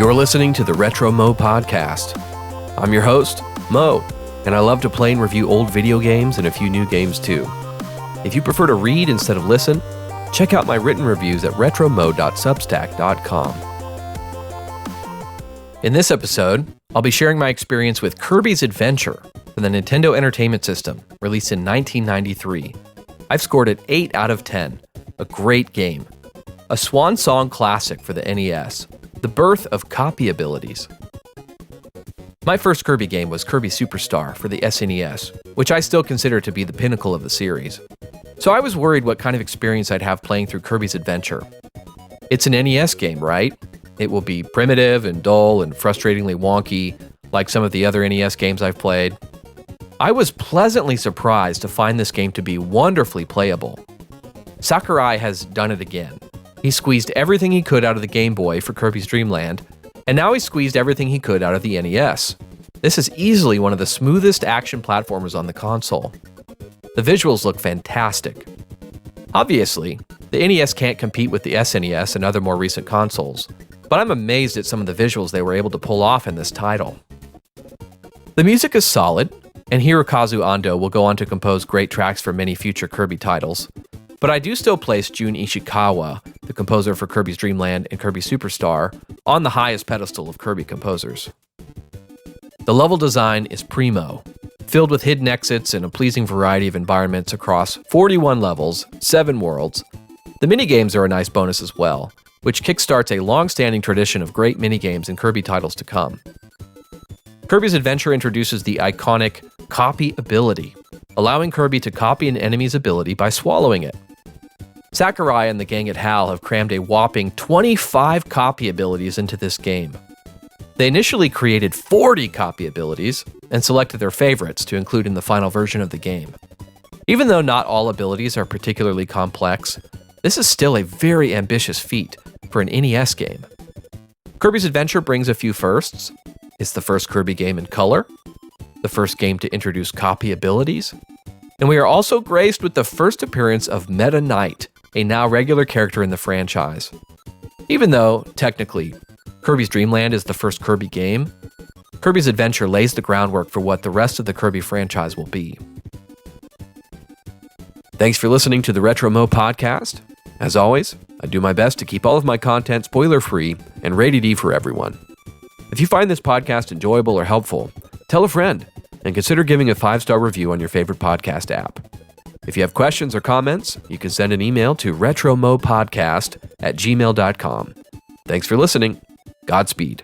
You're listening to the Retro Mo Podcast. I'm your host, Mo, and I love to play and review old video games and a few new games too. If you prefer to read instead of listen, check out my written reviews at retromo.substack.com. In this episode, I'll be sharing my experience with Kirby's Adventure for the Nintendo Entertainment System, released in 1993. I've scored it 8 out of 10. A great game. A swan song classic for the NES. The birth of copy abilities. My first Kirby game was Kirby Superstar for the SNES, which I still consider to be the pinnacle of the series. So I was worried what kind of experience I'd have playing through Kirby's Adventure. It's an NES game, right? It will be primitive and dull and frustratingly wonky, like some of the other NES games I've played. I was pleasantly surprised to find this game to be wonderfully playable. Sakurai has done it again. He squeezed everything he could out of the Game Boy for Kirby's Dream Land, and now he's squeezed everything he could out of the NES. This is easily one of the smoothest action platformers on the console. The visuals look fantastic. Obviously, the NES can't compete with the SNES and other more recent consoles, but I'm amazed at some of the visuals they were able to pull off in this title. The music is solid, and Hirokazu Ando will go on to compose great tracks for many future Kirby titles, but I do still place Jun Ishikawa, the composer for Kirby's Dream Land and Kirby Superstar, on the highest pedestal of Kirby composers. The level design is primo, filled with hidden exits and a pleasing variety of environments across 41 levels, 7 worlds. The minigames are a nice bonus as well, which kickstarts a long-standing tradition of great minigames and Kirby titles to come. Kirby's Adventure introduces the iconic copy ability, allowing Kirby to copy an enemy's ability by swallowing it. Sakurai and the gang at HAL have crammed a whopping 25 copy abilities into this game. They initially created 40 copy abilities and selected their favorites to include in the final version of the game. Even though not all abilities are particularly complex, this is still a very ambitious feat for an NES game. Kirby's Adventure brings a few firsts. It's the first Kirby game in color, the first game to introduce copy abilities, and we are also graced with the first appearance of Meta Knight, a now regular character in the franchise. Even though, technically, Kirby's Dream Land is the first Kirby game, Kirby's Adventure lays the groundwork for what the rest of the Kirby franchise will be. Thanks for listening to the Retro Mo Podcast. As always, I do my best to keep all of my content spoiler-free and rated E for everyone. If you find this podcast enjoyable or helpful, tell a friend and consider giving a 5-star review on your favorite podcast app. If you have questions or comments, you can send an email to retromopodcast@gmail.com. Thanks for listening. Godspeed.